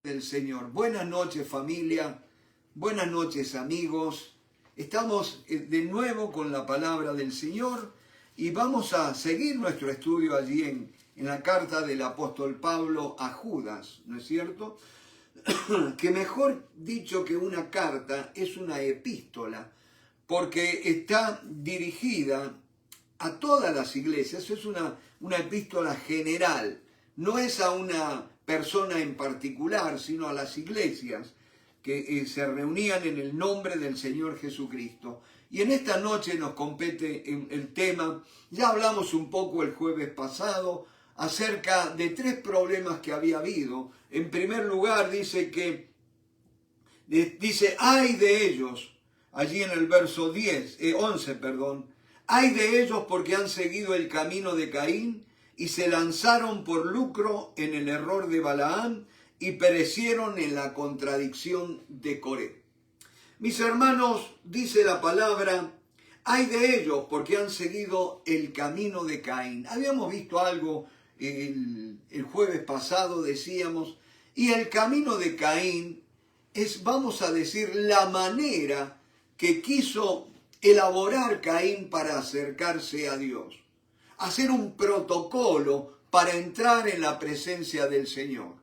Del Señor. Buenas noches, familia. Buenas noches, amigos. Estamos de nuevo con la palabra del Señor y vamos a seguir nuestro estudio allí en la carta del apóstol Pablo a Judas, ¿no es cierto? Que mejor dicho que una carta es una epístola, porque está dirigida a todas las iglesias. Es una epístola general, no es a una persona en particular, sino a las iglesias que se reunían en el nombre del Señor Jesucristo. Y en esta noche nos compete el tema. Ya hablamos un poco el jueves pasado acerca de tres problemas que había habido. En primer lugar dice, ay de ellos, allí en el verso 11, ay de ellos porque han seguido el camino de Caín y se lanzaron por lucro en el error de Balaam y perecieron en la contradicción de Coré. Mis hermanos, dice la palabra, ay de ellos porque han seguido el camino de Caín. Habíamos visto algo el jueves pasado, decíamos, y el camino de Caín es, vamos a decir, la manera que quiso elaborar Caín para acercarse a Dios. Hacer un protocolo para entrar en la presencia del Señor.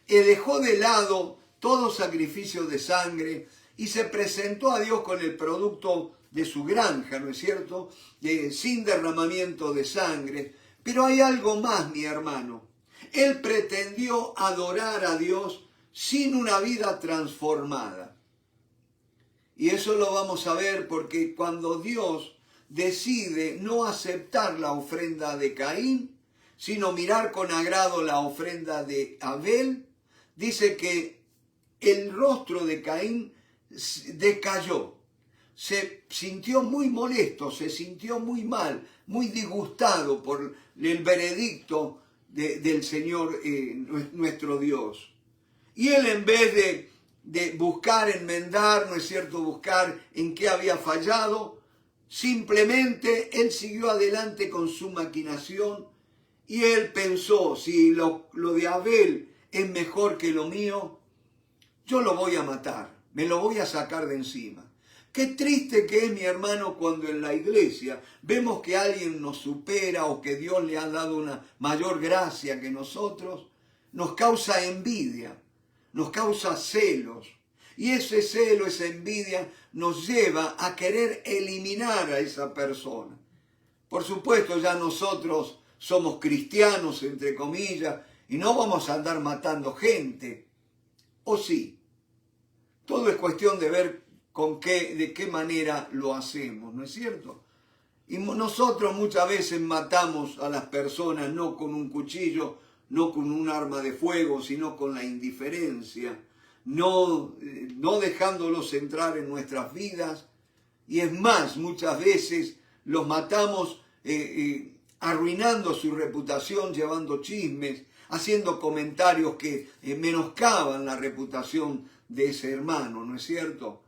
Dejó de lado todo sacrificio de sangre y se presentó a Dios con el producto de su granja, ¿no es cierto? Sin derramamiento de sangre. Pero hay algo más, mi hermano. Él pretendió adorar a Dios sin una vida transformada. Y eso lo vamos a ver porque cuando Dios decide no aceptar la ofrenda de Caín, sino mirar con agrado la ofrenda de Abel, dice que el rostro de Caín decayó. Se sintió muy molesto, se sintió muy mal, muy disgustado por el veredicto del Señor nuestro Dios. Y él, en vez de buscar enmendar, ¿no es cierto?, buscar en qué había fallado, simplemente él siguió adelante con su maquinación y él pensó, si lo de Abel es mejor que lo mío, yo lo voy a matar, me lo voy a sacar de encima. Qué triste que es, mi hermano, cuando en la iglesia vemos que alguien nos supera o que Dios le ha dado una mayor gracia que nosotros, nos causa envidia, nos causa celos. Y ese celo, esa envidia, nos lleva a querer eliminar a esa persona. Por supuesto, ya nosotros somos cristianos, entre comillas, y no vamos a andar matando gente. ¿O sí? Todo es cuestión de ver de qué manera lo hacemos, ¿no es cierto? Y nosotros muchas veces matamos a las personas no con un cuchillo, no con un arma de fuego, sino con la indiferencia, no dejándolos entrar en nuestras vidas. Y es más, muchas veces los matamos arruinando su reputación, llevando chismes, haciendo comentarios que menoscaban la reputación de ese hermano, ¿no es cierto?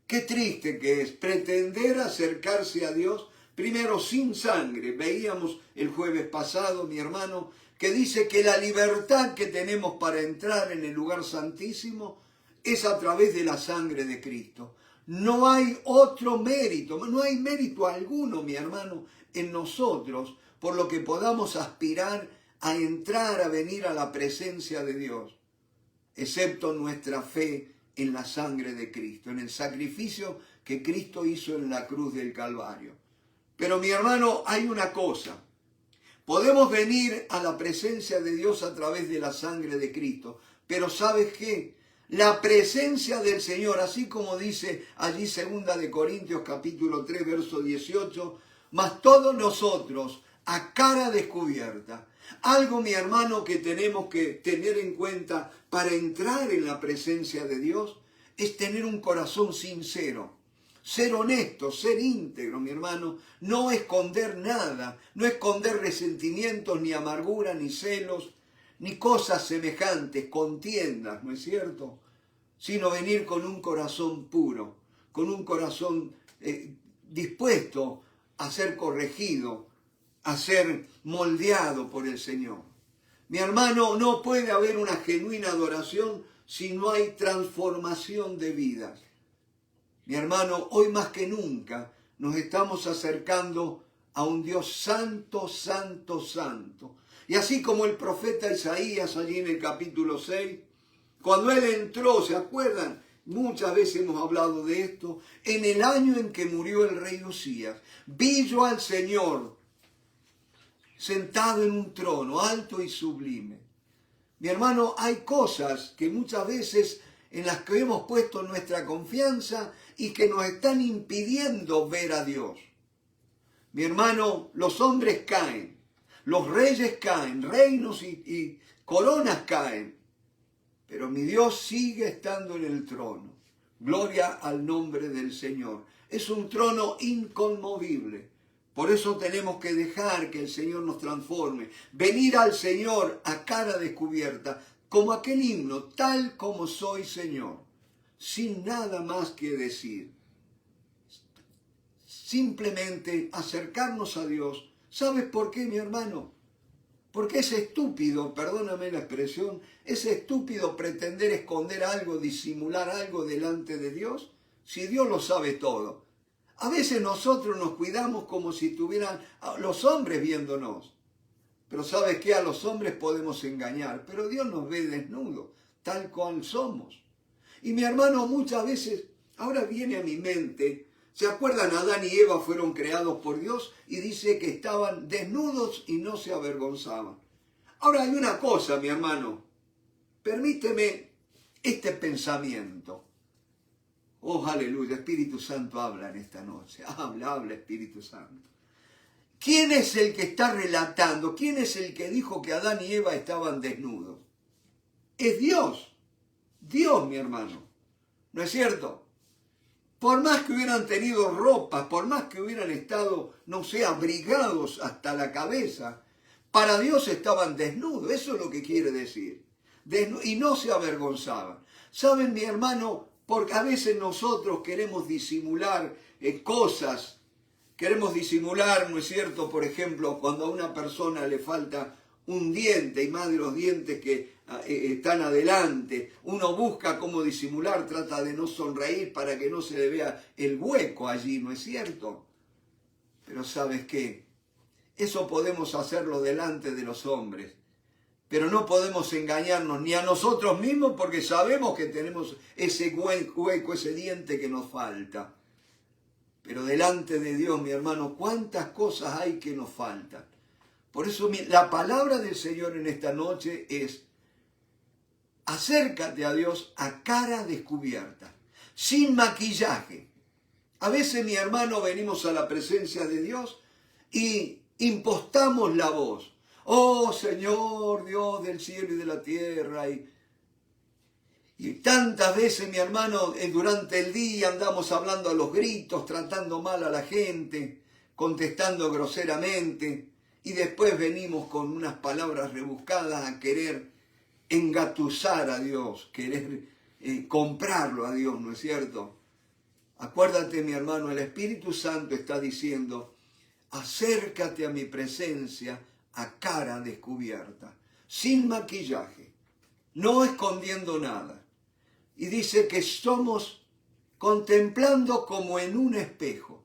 Qué triste que es pretender acercarse a Dios primero sin sangre. Veíamos el jueves pasado, mi hermano, que dice que la libertad que tenemos para entrar en el lugar santísimo es a través de la sangre de Cristo. No hay otro mérito, no hay mérito alguno, mi hermano, en nosotros, por lo que podamos aspirar a entrar, a venir a la presencia de Dios, excepto nuestra fe en la sangre de Cristo, en el sacrificio que Cristo hizo en la cruz del Calvario. Pero, mi hermano, hay una cosa. Podemos venir a la presencia de Dios a través de la sangre de Cristo, pero ¿sabes qué? La presencia del Señor, así como dice allí 2 de Corintios capítulo 3, verso 18, mas todos nosotros a cara descubierta. Algo, mi hermano, que tenemos que tener en cuenta para entrar en la presencia de Dios es tener un corazón sincero. Ser honesto, ser íntegro, mi hermano, no esconder nada, no esconder resentimientos, ni amargura, ni celos, ni cosas semejantes, contiendas, ¿no es cierto? Sino venir con un corazón puro, con un corazón dispuesto a ser corregido, a ser moldeado por el Señor. Mi hermano, no puede haber una genuina adoración si no hay transformación de vidas. Mi hermano, hoy más que nunca nos estamos acercando a un Dios santo, santo, santo. Y así como el profeta Isaías allí en el capítulo 6, cuando él entró, ¿se acuerdan? Muchas veces hemos hablado de esto. En el año en que murió el rey Usías, vi yo al Señor sentado en un trono alto y sublime. Mi hermano, hay cosas que muchas veces en las que hemos puesto nuestra confianza y que nos están impidiendo ver a Dios. Mi hermano, los hombres caen, los reyes caen, reinos y coronas caen, pero mi Dios sigue estando en el trono. Gloria al nombre del Señor. Es un trono inconmovible. Por eso tenemos que dejar que el Señor nos transforme. Venir al Señor a cara descubierta, como aquel himno, tal como soy Señor, sin nada más que decir. Simplemente acercarnos a Dios. ¿Sabes por qué, mi hermano? Porque es estúpido, perdóname la expresión, es estúpido pretender esconder algo, disimular algo delante de Dios, si Dios lo sabe todo. A veces nosotros nos cuidamos como si estuvieran los hombres viéndonos. Pero ¿sabes qué? A los hombres podemos engañar, pero Dios nos ve desnudos, tal cual somos. Y mi hermano, muchas veces, ahora viene a mi mente, ¿se acuerdan? Adán y Eva fueron creados por Dios y dice que estaban desnudos y no se avergonzaban. Ahora hay una cosa, mi hermano, permíteme este pensamiento. Oh, aleluya, Espíritu Santo habla en esta noche. Habla, Espíritu Santo. ¿Quién es el que está relatando? ¿Quién es el que dijo que Adán y Eva estaban desnudos? Es Dios. Dios, mi hermano. ¿No es cierto? Por más que hubieran tenido ropas, por más que hubieran estado, no sé, abrigados hasta la cabeza, para Dios estaban desnudos. Eso es lo que quiere decir. Y no se avergonzaban. ¿Saben, mi hermano? Porque a veces nosotros queremos disimular cosas. Queremos disimular, ¿no es cierto? Por ejemplo, cuando a una persona le falta un diente, y más de los dientes que están adelante, uno busca cómo disimular, trata de no sonreír para que no se le vea el hueco allí, ¿no es cierto? Pero ¿sabes qué? Eso podemos hacerlo delante de los hombres, pero no podemos engañarnos ni a nosotros mismos porque sabemos que tenemos ese hueco, ese diente que nos falta. Pero delante de Dios, mi hermano, ¿cuántas cosas hay que nos faltan? Por eso la palabra del Señor en esta noche es: acércate a Dios a cara descubierta, sin maquillaje. A veces, mi hermano, venimos a la presencia de Dios y impostamos la voz. Oh Señor, Dios del cielo y de la tierra. Y tantas veces, mi hermano, durante el día andamos hablando a los gritos, tratando mal a la gente, contestando groseramente, y después venimos con unas palabras rebuscadas a querer engatusar a Dios, querer comprarlo a Dios, ¿no es cierto? Acuérdate, mi hermano, el Espíritu Santo está diciendo: acércate a mi presencia a cara descubierta, sin maquillaje, no escondiendo nada. Y dice que somos contemplando como en un espejo.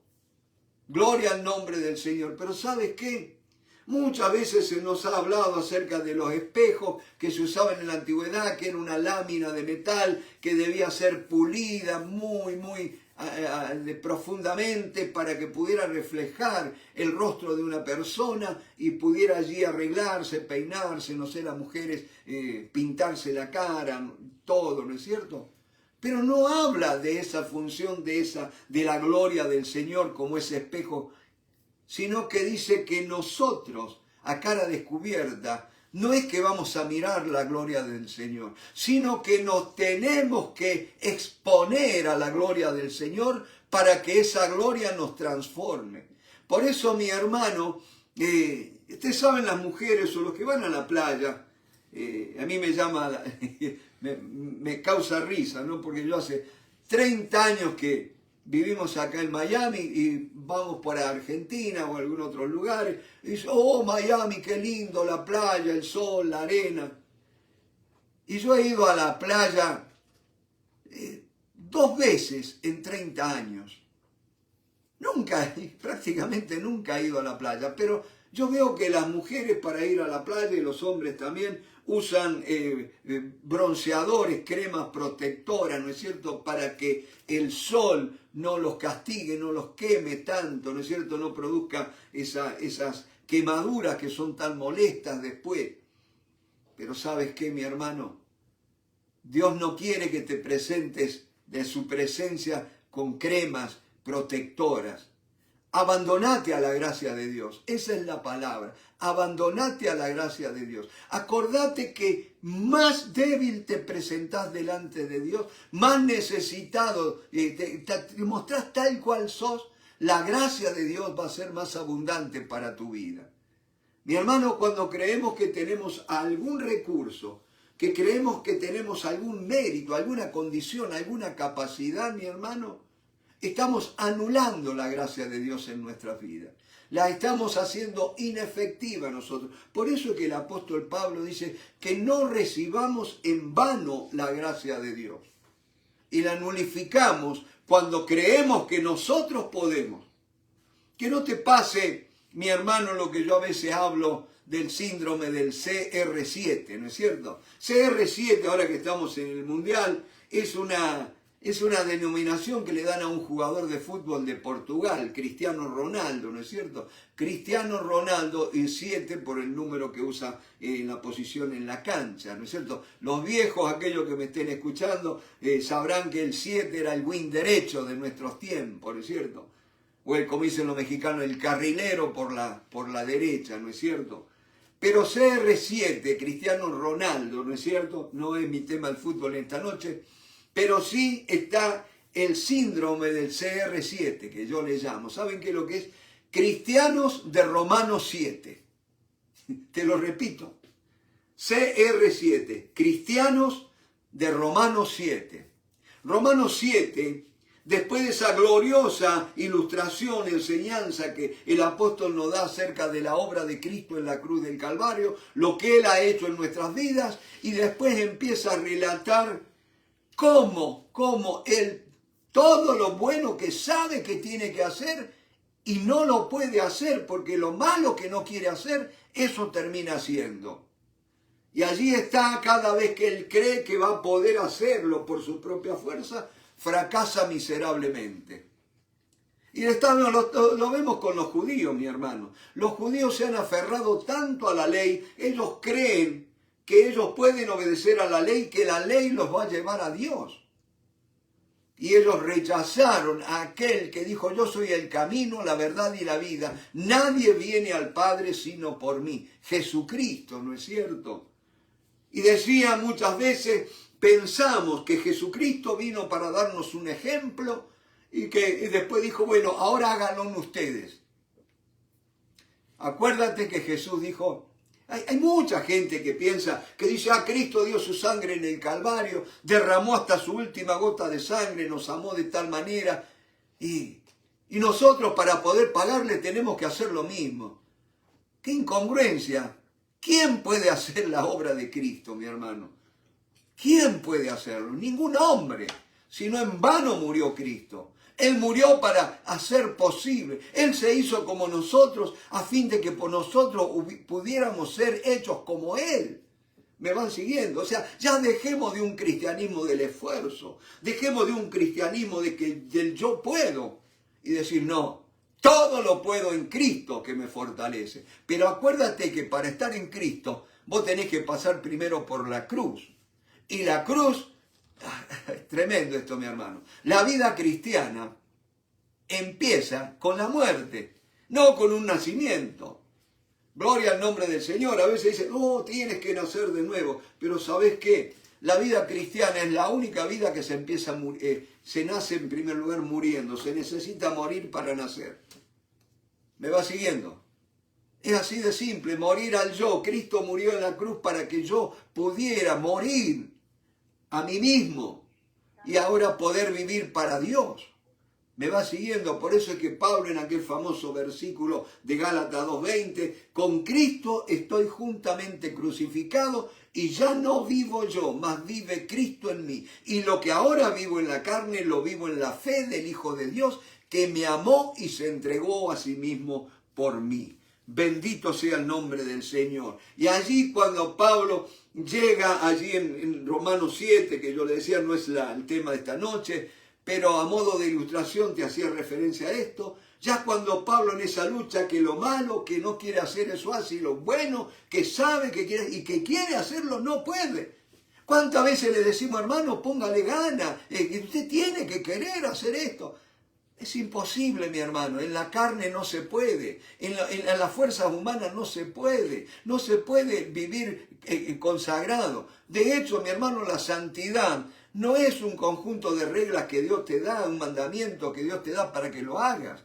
Gloria al nombre del Señor. Pero ¿sabes qué? Muchas veces se nos ha hablado acerca de los espejos que se usaban en la antigüedad, que era una lámina de metal que debía ser pulida muy profundamente para que pudiera reflejar el rostro de una persona y pudiera allí arreglarse, peinarse, no sé, las mujeres pintarse la cara, todo, ¿no es cierto? Pero no habla de esa función, de la gloria del Señor como ese espejo, sino que dice que nosotros, a cara descubierta, no es que vamos a mirar la gloria del Señor, sino que nos tenemos que exponer a la gloria del Señor para que esa gloria nos transforme. Por eso, mi hermano, ustedes saben, las mujeres o los que van a la playa, a mí me llama, me causa risa, ¿no? Porque yo hace 30 años que vivimos acá en Miami y vamos para Argentina o algún otro lugar. Y dice: oh, Miami, qué lindo, la playa, el sol, la arena. Y yo he ido a la playa 2 veces en 30 años. Prácticamente nunca he ido a la playa, pero yo veo que las mujeres para ir a la playa y los hombres también usan bronceadores, cremas protectoras, ¿no es cierto?, para que el sol no los castigue, no los queme tanto, ¿no es cierto?, no produzca esas quemaduras que son tan molestas después. Pero ¿sabes qué, mi hermano? Dios no quiere que te presentes de su presencia con cremas protectoras. Abandonate a la gracia de Dios. Esa es la palabra. Abandonate a la gracia de Dios. Acordate que más débil te presentás delante de Dios, más necesitado, te mostrás tal cual sos, la gracia de Dios va a ser más abundante para tu vida. Mi hermano, cuando creemos que tenemos algún recurso, que creemos que tenemos algún mérito, alguna condición, alguna capacidad, mi hermano, estamos anulando la gracia de Dios en nuestras vidas. La estamos haciendo inefectiva nosotros. Por eso es que el apóstol Pablo dice que no recibamos en vano la gracia de Dios. Y la nulificamos cuando creemos que nosotros podemos. Que no te pase, mi hermano, lo que yo a veces hablo del síndrome del CR7, ¿no es cierto? CR7, ahora que estamos en el Mundial, es una denominación que le dan a un jugador de fútbol de Portugal, Cristiano Ronaldo, ¿no es cierto? Cristiano Ronaldo y 7 por el número que usa en la posición en la cancha, ¿no es cierto? Los viejos, aquellos que me estén escuchando, sabrán que el 7 era el wing derecho de nuestros tiempos, ¿no es cierto? O el, como dicen los mexicanos, el carrilero por la derecha, ¿no es cierto? Pero CR7, Cristiano Ronaldo, ¿no es cierto? No es mi tema el fútbol esta noche, pero sí está el síndrome del CR7, que yo le llamo. ¿Saben qué es lo que es? Cristianos de Romanos 7. Te lo repito. CR7, cristianos de Romanos 7. Romanos 7, después de esa gloriosa ilustración, enseñanza que el apóstol nos da acerca de la obra de Cristo en la cruz del Calvario, lo que Él ha hecho en nuestras vidas, y después empieza a relatar cómo Él, todo lo bueno que sabe que tiene que hacer y no lo puede hacer, porque lo malo que no quiere hacer, eso termina haciendo. Y allí está, cada vez que Él cree que va a poder hacerlo por su propia fuerza, fracasa miserablemente. Y lo vemos con los judíos, mi hermano. Los judíos se han aferrado tanto a la ley, ellos creen que ellos pueden obedecer a la ley, que la ley los va a llevar a Dios. Y ellos rechazaron a aquel que dijo, yo soy el camino, la verdad y la vida. Nadie viene al Padre sino por mí. Jesucristo, ¿no es cierto? Y decía muchas veces, pensamos que Jesucristo vino para darnos un ejemplo y después dijo, bueno, ahora háganlo ustedes. Acuérdate que Jesús dijo, hay mucha gente que piensa, que dice, Cristo dio su sangre en el Calvario, derramó hasta su última gota de sangre, nos amó de tal manera, y nosotros para poder pagarle tenemos que hacer lo mismo. ¡Qué incongruencia! ¿Quién puede hacer la obra de Cristo, mi hermano? ¿Quién puede hacerlo? Ningún hombre, sino en vano murió Cristo. Él murió para hacer posible. Él se hizo como nosotros a fin de que por nosotros pudiéramos ser hechos como Él. ¿Me van siguiendo? O sea, ya dejemos de un cristianismo del esfuerzo. Dejemos de un cristianismo del yo puedo. Y decir, no, todo lo puedo en Cristo que me fortalece. Pero acuérdate que para estar en Cristo, vos tenés que pasar primero por la cruz. Y la cruz... Es tremendo esto, mi hermano. La vida cristiana empieza con la muerte, no con un nacimiento. Gloria al nombre del Señor. A veces dicen, tienes que nacer de nuevo. Pero ¿sabés qué? La vida cristiana es la única vida que se nace en primer lugar muriendo. Se necesita morir para nacer. ¿Me va siguiendo? Es así de simple, morir al yo. Cristo murió en la cruz para que yo pudiera morir a mí mismo y ahora poder vivir para Dios. ¿Me va siguiendo? Por eso es que Pablo en aquel famoso versículo de Gálatas 2:20, con Cristo estoy juntamente crucificado Y ya no vivo yo, mas vive Cristo en mí. Y lo que ahora vivo en la carne, lo vivo en la fe del Hijo de Dios, que me amó y se entregó a sí mismo por mí. Bendito sea el nombre del Señor. Y allí cuando Pablo llega allí en Romanos 7, que yo le decía no es el tema de esta noche, pero a modo de ilustración te hacía referencia a esto, ya cuando Pablo en esa lucha que lo malo, que no quiere hacer eso hace, y lo bueno, que sabe que quiere y que quiere hacerlo no puede. ¿Cuántas veces le decimos, hermano, póngale gana, usted tiene que querer hacer esto? Es imposible, mi hermano, en la carne no se puede, en las fuerzas humanas no se puede vivir consagrado. De hecho, mi hermano, la santidad no es un conjunto de reglas que Dios te da, un mandamiento que Dios te da para que lo hagas.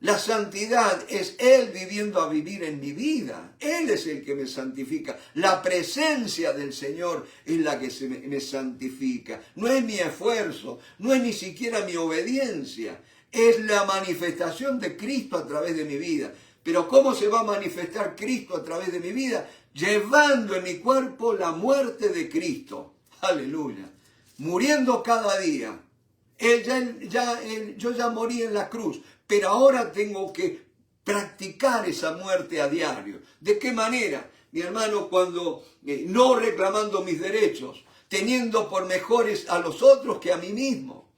La santidad es Él viviendo a vivir en mi vida. Él es el que me santifica. La presencia del Señor es la que me santifica. No es mi esfuerzo, no es ni siquiera mi obediencia. Es la manifestación de Cristo a través de mi vida. Pero ¿cómo se va a manifestar Cristo a través de mi vida? Llevando en mi cuerpo la muerte de Cristo. Aleluya. Muriendo cada día. Yo ya morí en la cruz, pero ahora tengo que practicar esa muerte a diario. ¿De qué manera? Mi hermano, cuando no reclamando mis derechos, teniendo por mejores a los otros que a mí mismo,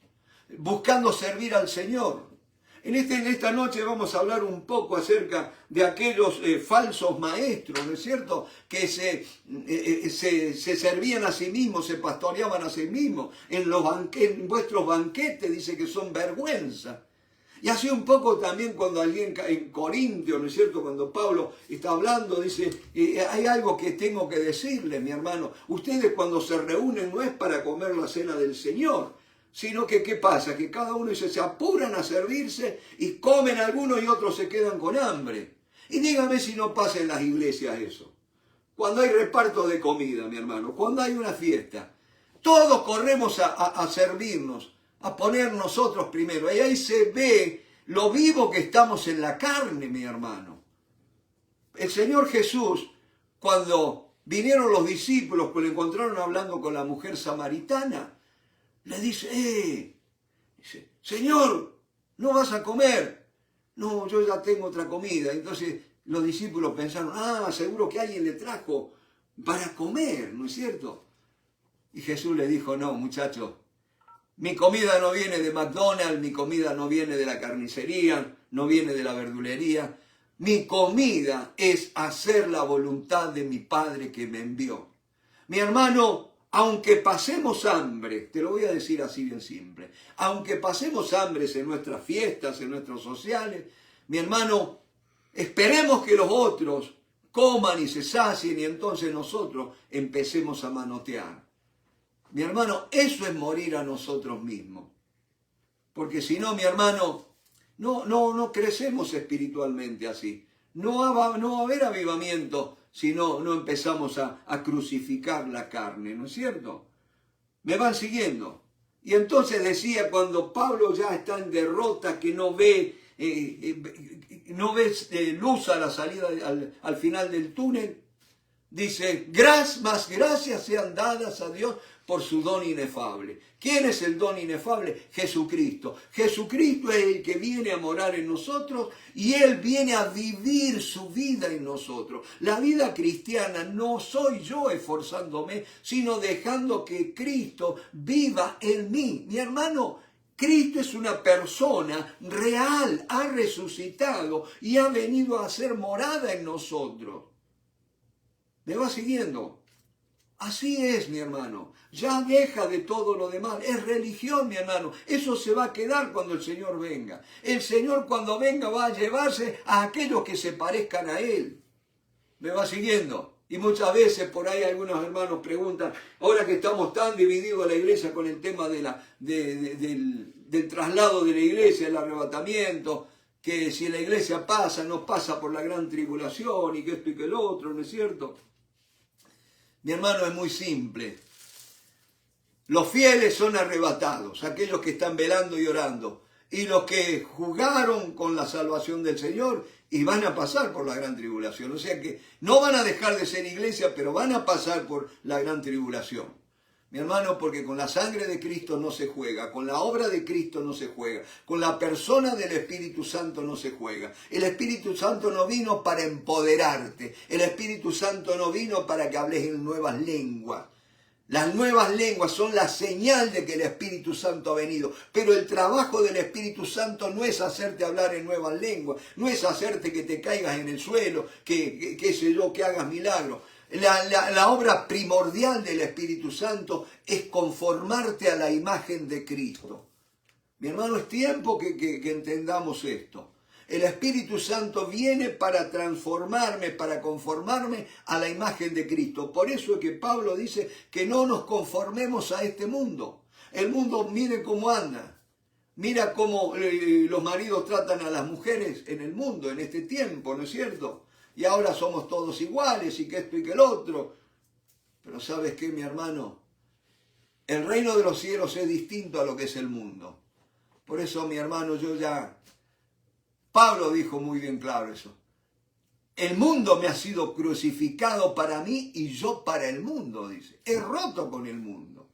buscando servir al Señor. En esta noche vamos a hablar un poco acerca de aquellos falsos maestros, ¿no es cierto?, que se servían a sí mismos, se pastoreaban a sí mismos. En vuestros banquetes dice que son vergüenza. Y así un poco también cuando allí en Corintios, ¿no es cierto?, cuando Pablo está hablando, dice, hay algo que tengo que decirles, mi hermano. Ustedes cuando se reúnen no es para comer la cena del Señor, sino que, ¿qué pasa? Que cada uno dice, se apuran a servirse y comen algunos y otros se quedan con hambre. Y dígame si no pasa en las iglesias eso. Cuando hay reparto de comida, mi hermano, cuando hay una fiesta, todos corremos a servirnos, a poner nosotros primero. Y ahí se ve lo vivo que estamos en la carne, mi hermano. El Señor Jesús, cuando vinieron los discípulos, que lo encontraron hablando con la mujer samaritana, le dice, Señor, ¿no vas a comer? No, yo ya tengo otra comida. Entonces los discípulos pensaron, seguro que alguien le trajo para comer, ¿no es cierto? Y Jesús le dijo, no, muchachos, mi comida no viene de McDonald's, mi comida no viene de la carnicería, no viene de la verdulería. Mi comida es hacer la voluntad de mi Padre que me envió. Mi hermano, aunque pasemos hambre, te lo voy a decir así bien simple, aunque pasemos hambre en nuestras fiestas, en nuestros sociales, mi hermano, esperemos que los otros coman y se sacien y entonces nosotros empecemos a manotear. Mi hermano, eso es morir a nosotros mismos. Porque si no, mi hermano, no crecemos espiritualmente así. No va a haber avivamiento si no empezamos a crucificar la carne, ¿no es cierto? ¿Me van siguiendo? Y entonces decía, cuando Pablo ya está en derrota, que no ve luz a la salida, al final del túnel, dice, más gracias sean dadas a Dios por su don inefable. ¿Quién es el don inefable? Jesucristo. Jesucristo es el que viene a morar en nosotros y Él viene a vivir su vida en nosotros. La vida cristiana no soy yo esforzándome, sino dejando que Cristo viva en mí. Mi hermano, Cristo es una persona real, ha resucitado y ha venido a hacer morada en nosotros. ¿Me va siguiendo? Así es, mi hermano. Ya deja de todo lo demás. Es religión, mi hermano. Eso se va a quedar cuando el Señor venga. El Señor cuando venga va a llevarse a aquellos que se parezcan a Él. ¿Me va siguiendo? Y muchas veces por ahí algunos hermanos preguntan, ahora que estamos tan divididos la iglesia con el tema del traslado de la iglesia, el arrebatamiento, que si la iglesia pasa, no pasa por la gran tribulación y que esto y que el otro, ¿no es cierto? Mi hermano, es muy simple. Los fieles son arrebatados, aquellos que están velando y orando. Y los que jugaron con la salvación del Señor y van a pasar por la gran tribulación. O sea que no van a dejar de ser iglesia, pero van a pasar por la gran tribulación. Mi hermano, porque con la sangre de Cristo no se juega, con la obra de Cristo no se juega, con la persona del Espíritu Santo no se juega. El Espíritu Santo no vino para empoderarte, el Espíritu Santo no vino para que hables en nuevas lenguas. Las nuevas lenguas son la señal de que el Espíritu Santo ha venido, pero el trabajo del Espíritu Santo no es hacerte hablar en nuevas lenguas, no es hacerte que te caigas en el suelo, que hagas milagros. La obra primordial del Espíritu Santo es conformarte a la imagen de Cristo. Mi hermano, es tiempo que entendamos esto. El Espíritu Santo viene para transformarme, para conformarme a la imagen de Cristo. Por eso es que Pablo dice que no nos conformemos a este mundo. El mundo, mire cómo anda. Mira cómo los maridos tratan a las mujeres en el mundo, en este tiempo, ¿no es cierto? Y ahora somos todos iguales y que esto y que el otro. Pero ¿sabes qué, mi hermano? El reino de los cielos es distinto a lo que es el mundo. Por eso, mi hermano, Pablo dijo muy bien claro eso. El mundo me ha sido crucificado para mí y yo para el mundo, dice. He roto con el mundo.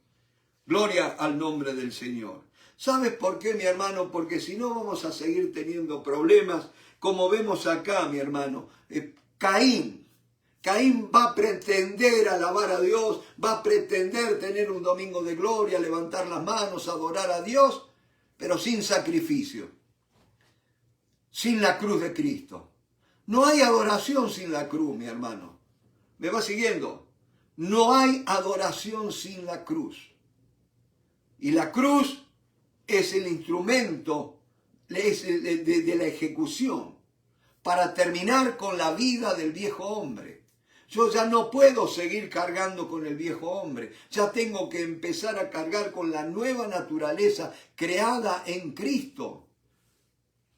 Gloria al nombre del Señor. ¿Sabes por qué, mi hermano? Porque si no vamos a seguir teniendo problemas, como vemos acá, mi hermano. Caín va a pretender alabar a Dios, va a pretender tener un domingo de gloria, levantar las manos, adorar a Dios, pero sin sacrificio. Sin la cruz de Cristo. No hay adoración sin la cruz, mi hermano. ¿Me va siguiendo? No hay adoración sin la cruz. Y la cruz es el instrumento de la ejecución para terminar con la vida del viejo hombre. Yo ya no puedo seguir cargando con el viejo hombre. Ya tengo que empezar a cargar con la nueva naturaleza creada en Cristo.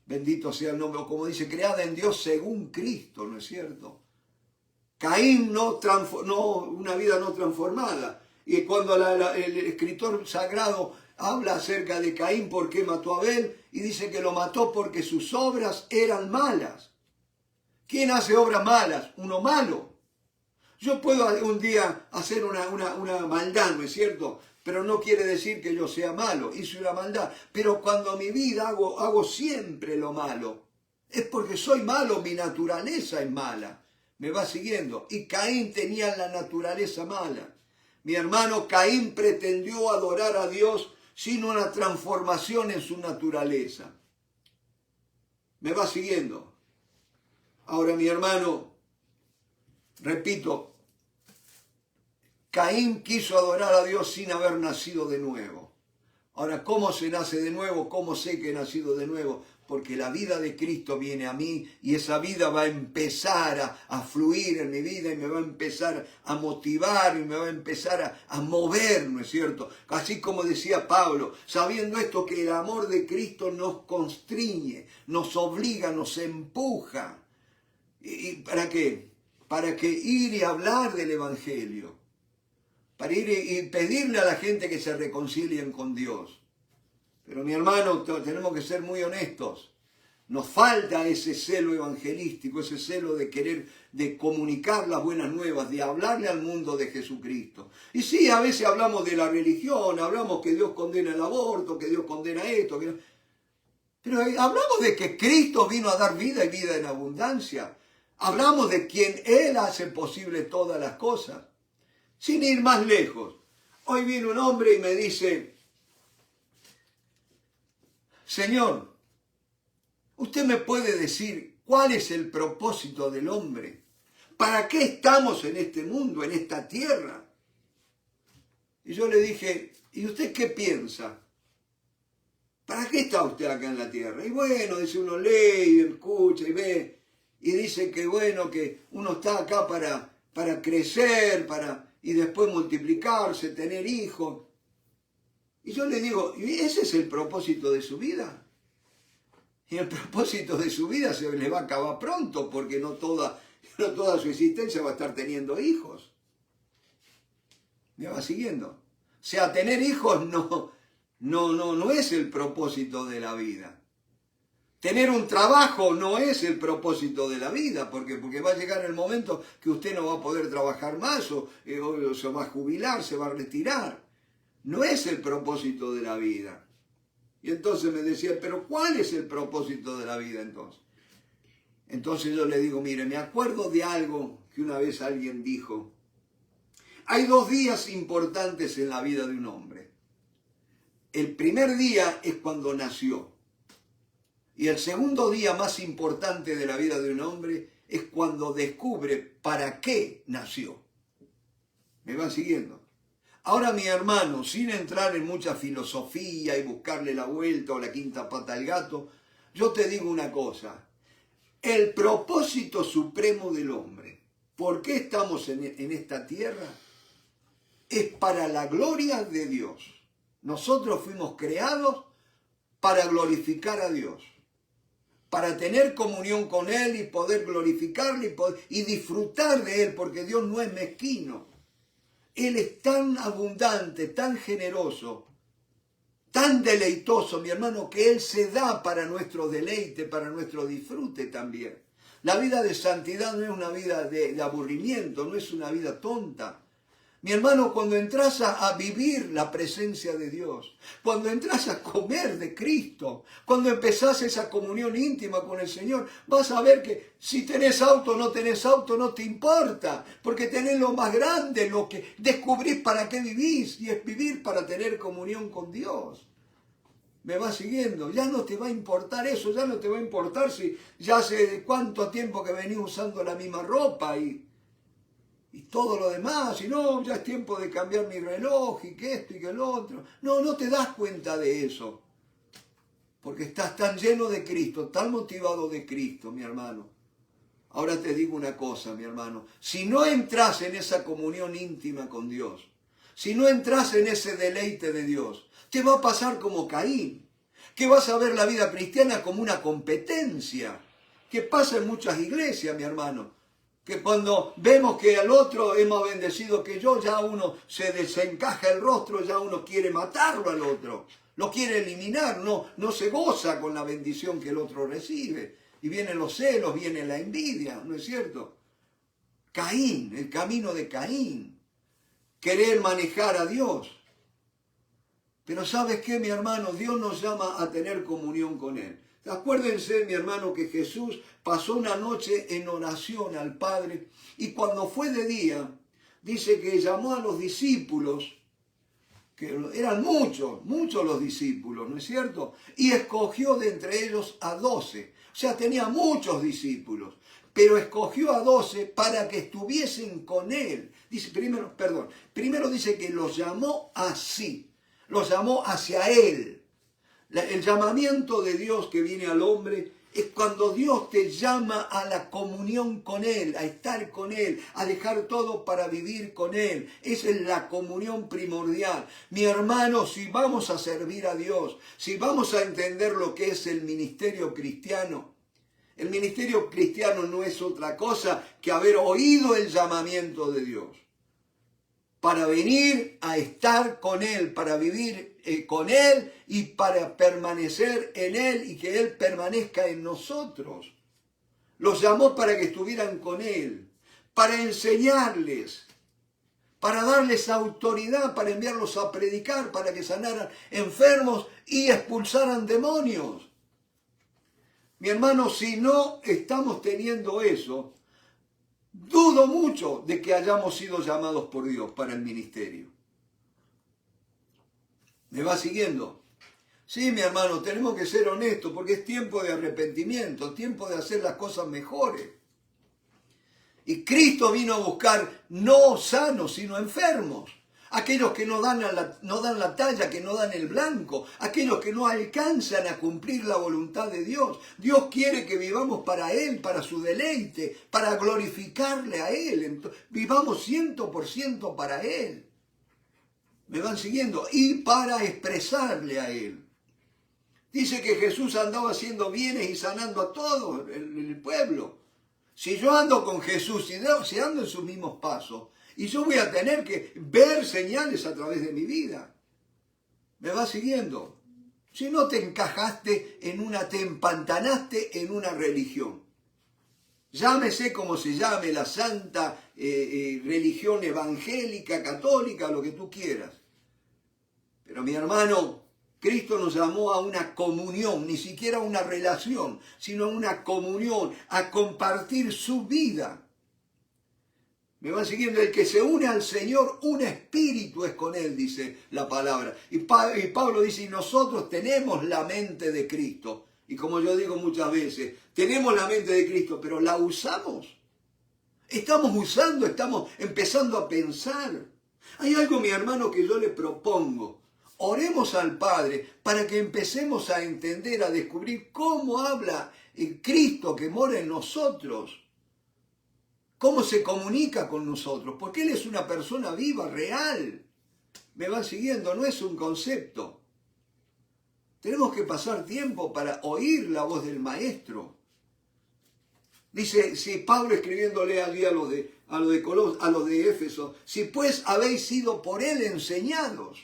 Bendito sea el nombre, como dice, creada en Dios según Cristo, ¿no es cierto? Caín una vida no transformada. Y cuando el escritor sagrado habla acerca de Caín, ¿por qué mató a Abel? Y dice que lo mató porque sus obras eran malas. ¿Quién hace obras malas? Uno malo. Yo puedo un día hacer una maldad, ¿no es cierto? Pero no quiere decir que yo sea malo, hice una maldad. Pero cuando en mi vida hago siempre lo malo, es porque soy malo, mi naturaleza es mala. ¿Me va siguiendo? Y Caín tenía la naturaleza mala. Mi hermano, Caín pretendió adorar a Dios sin una transformación en su naturaleza. ¿Me va siguiendo? Ahora, mi hermano, repito, Caín quiso adorar a Dios sin haber nacido de nuevo. Ahora, ¿cómo se nace de nuevo? ¿Cómo sé que he nacido de nuevo? Porque la vida de Cristo viene a mí y esa vida va a empezar a fluir en mi vida y me va a empezar a motivar y me va a empezar a mover, ¿no es cierto? Así como decía Pablo, sabiendo esto que el amor de Cristo nos constriñe, nos obliga, nos empuja. ¿Y para qué? Para que ir y hablar del Evangelio. Para ir y pedirle a la gente que se reconcilien con Dios. Pero mi hermano, tenemos que ser muy honestos. Nos falta ese celo evangelístico, ese celo de querer, de comunicar las buenas nuevas, de hablarle al mundo de Jesucristo. Y sí, a veces hablamos de la religión, hablamos que Dios condena el aborto, que Dios condena esto. Pero hablamos de que Cristo vino a dar vida y vida en abundancia. Hablamos de quien Él hace posible todas las cosas. Sin ir más lejos. Hoy viene un hombre y me dice, Señor, ¿usted me puede decir cuál es el propósito del hombre? ¿Para qué estamos en este mundo, en esta tierra? Y yo le dije, ¿y usted qué piensa? ¿Para qué está usted acá en la tierra? Y bueno, dice, uno lee y escucha y ve, y dice que bueno, que uno está acá para crecer, y después multiplicarse, tener hijos. Y yo le digo, ¿y ese es el propósito de su vida? Y el propósito de su vida se le va a acabar pronto, porque no toda su existencia va a estar teniendo hijos. ¿Me va siguiendo? O sea, tener hijos no es el propósito de la vida. Tener un trabajo no es el propósito de la vida, porque va a llegar el momento que usted no va a poder trabajar más o se va a jubilar, se va a retirar. No es el propósito de la vida. Y entonces me decía, pero ¿cuál es el propósito de la vida entonces? Entonces yo le digo, mire, me acuerdo de algo que una vez alguien dijo. Hay 2 días importantes en la vida de un hombre. El primer día es cuando nació. Y el segundo día más importante de la vida de un hombre es cuando descubre para qué nació. ¿Me van siguiendo? Ahora, mi hermano, sin entrar en mucha filosofía y buscarle la vuelta o la quinta pata al gato, yo te digo una cosa. El propósito supremo del hombre, ¿por qué estamos en esta tierra? Es para la gloria de Dios. Nosotros fuimos creados para glorificar a Dios, para tener comunión con Él y poder glorificarle y disfrutar de Él, porque Dios no es mezquino. Él es tan abundante, tan generoso, tan deleitoso, mi hermano, que Él se da para nuestro deleite, para nuestro disfrute también. La vida de santidad no es una vida de aburrimiento, no es una vida tonta. Mi hermano, cuando entras a vivir la presencia de Dios, cuando entras a comer de Cristo, cuando empezás esa comunión íntima con el Señor, vas a ver que si tenés auto o no tenés auto, no te importa, porque tenés lo más grande, lo que descubrís para qué vivís, y es vivir para tener comunión con Dios. ¿Me vas siguiendo? Ya no te va a importar eso, ya no te va a importar si ya hace cuánto tiempo que venís usando la misma ropa y todo lo demás, y no, ya es tiempo de cambiar mi reloj, y que esto y que lo otro. No, no te das cuenta de eso, porque estás tan lleno de Cristo, tan motivado de Cristo, mi hermano. Ahora te digo una cosa, mi hermano, si no entras en esa comunión íntima con Dios, si no entras en ese deleite de Dios, te va a pasar como Caín, que vas a ver la vida cristiana como una competencia, que pasa en muchas iglesias, mi hermano. Que cuando vemos que al otro es más bendecido que yo, ya uno se desencaja el rostro, ya uno quiere matarlo al otro, lo quiere eliminar, no se goza con la bendición que el otro recibe. Y vienen los celos, viene la envidia, ¿no es cierto? Caín, el camino de Caín, querer manejar a Dios. Pero ¿sabes qué, mi hermano? Dios nos llama a tener comunión con Él. Acuérdense, mi hermano, que Jesús pasó una noche en oración al Padre y cuando fue de día, dice que llamó a los discípulos, que eran muchos los discípulos, ¿no es cierto? Y escogió de entre ellos a 12. O sea, tenía muchos discípulos, pero escogió a 12 para que estuviesen con Él. Dice, primero dice que los llamó así, los llamó hacia Él. El llamamiento de Dios que viene al hombre es cuando Dios te llama a la comunión con Él, a estar con Él, a dejar todo para vivir con Él. Esa es la comunión primordial. Mi hermano, si vamos a servir a Dios, si vamos a entender lo que es el ministerio cristiano no es otra cosa que haber oído el llamamiento de Dios para venir a estar con Él, para vivir con Él y para permanecer en Él y que Él permanezca en nosotros. Los llamó para que estuvieran con Él, para enseñarles, para darles autoridad, para enviarlos a predicar, para que sanaran enfermos y expulsaran demonios. Mi hermano, si no estamos teniendo eso, dudo mucho de que hayamos sido llamados por Dios para el ministerio. ¿Me va siguiendo? Sí, mi hermano, tenemos que ser honestos porque es tiempo de arrepentimiento, tiempo de hacer las cosas mejores. Y Cristo vino a buscar no sanos, sino enfermos. Aquellos que no dan la talla, que no dan el blanco, aquellos que no alcanzan a cumplir la voluntad de Dios. Dios quiere que vivamos para Él, para su deleite, para glorificarle a Él. Entonces, vivamos 100% para Él. ¿Me van siguiendo? Y para expresarle a Él. Dice que Jesús andaba haciendo bienes y sanando a todo el pueblo. Si yo ando con Jesús, si ando en sus mismos pasos, y yo voy a tener que ver señales a través de mi vida. ¿Me va siguiendo? Si no te encajaste te empantanaste en una religión. Llámese como se llame, la santa religión evangélica, católica, lo que tú quieras. Pero mi hermano, Cristo nos llamó a una comunión, ni siquiera a una relación, sino a una comunión, a compartir su vida. Me van siguiendo, el que se une al Señor, un espíritu es con Él, dice la palabra. Y Pablo dice, y nosotros tenemos la mente de Cristo. Y como yo digo muchas veces, tenemos la mente de Cristo, pero ¿la usamos? Estamos usando, estamos empezando a pensar. Hay algo, mi hermano, que yo le propongo. Oremos al Padre para que empecemos a entender, a descubrir cómo habla el Cristo que mora en nosotros. Cómo se comunica con nosotros, porque Él es una persona viva, real. Me van siguiendo, no es un concepto. Tenemos que pasar tiempo para oír la voz del Maestro. Dice, si Pablo escribiéndole allí a los de Éfeso, si pues habéis sido por Él enseñados.